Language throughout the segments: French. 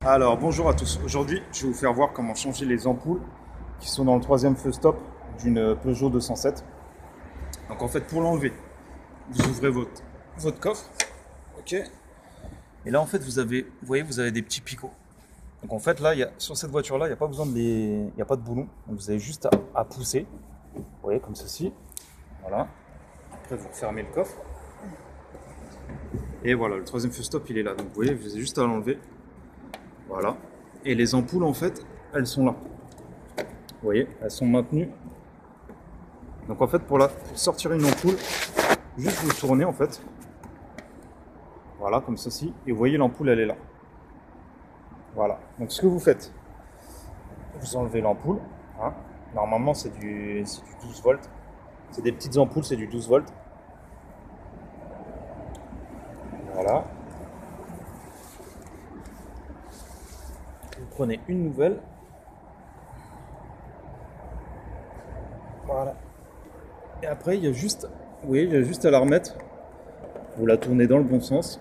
Alors bonjour à tous, aujourd'hui je vais vous faire voir comment changer les ampoules qui sont dans le troisième feu stop d'une Peugeot 207. Donc en fait pour l'enlever, vous ouvrez votre coffre, ok. Et là en fait vous voyez vous avez des petits picots. Donc en fait là sur cette voiture là il n'y a pas besoin il n'y a pas de boulon, donc vous avez juste à pousser, vous voyez comme ceci, voilà. Après vous refermez le coffre. Et voilà, le troisième feu stop il est là, donc vous voyez vous avez juste à l'enlever. Voilà. Et les ampoules, en fait, elles sont là. Vous voyez, elles sont maintenues. Donc, en fait, pour sortir une ampoule, juste vous tournez, en fait. Voilà, comme ceci. Et vous voyez, l'ampoule, elle est là. Voilà. Donc, ce que vous faites, vous enlevez l'ampoule. Hein. Normalement, c'est du 12 volts. C'est des petites ampoules, c'est du 12 volts. Voilà. Vous prenez une nouvelle. Voilà. Et après, il y a juste, vous voyez, il y a juste à la remettre. Vous la tournez dans le bon sens.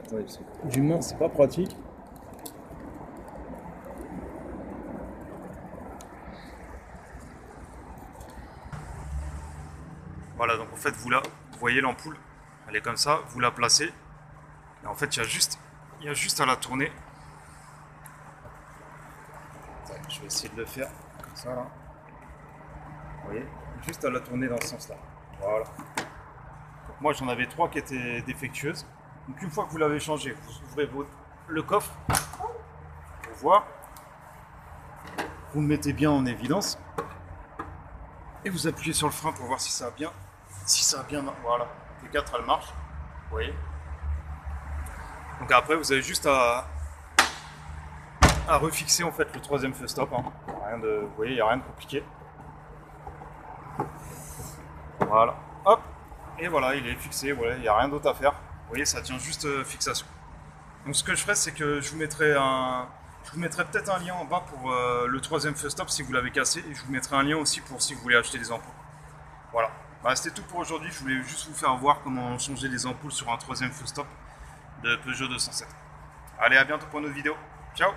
Attendez, parce que du main, c'est pas pratique. Voilà, donc en fait, vous voyez l'ampoule, elle est comme ça, vous la placez. Et en fait, il y a juste à la tourner. Attends, je vais essayer de le faire comme ça, là. Vous voyez, juste à la tourner dans ce sens-là. Voilà. Donc moi, j'en avais 3 qui étaient défectueuses. Donc une fois que vous l'avez changé, vous ouvrez le coffre pour voir. Vous le mettez bien en évidence. Et vous appuyez sur le frein pour voir si ça a bien. Voilà. Les 4, elles marchent. Vous voyez. Donc après, vous avez juste à refixer en fait le troisième feu stop. Hein. Vous voyez, il n'y a rien de compliqué. Voilà. Hop. Et voilà, il est fixé. Voilà, il n'y a rien d'autre à faire. Vous voyez, ça tient juste fixation. Donc ce que je ferai, c'est que je vous mettrai peut-être un lien en bas pour le troisième feu stop si vous l'avez cassé. Et je vous mettrai un lien aussi pour si vous voulez acheter des ampoules. Voilà. Bah, c'était tout pour aujourd'hui. Je voulais juste vous faire voir comment changer les ampoules sur un troisième feu stop de Peugeot 207. Allez, à bientôt pour une autre vidéo. Ciao!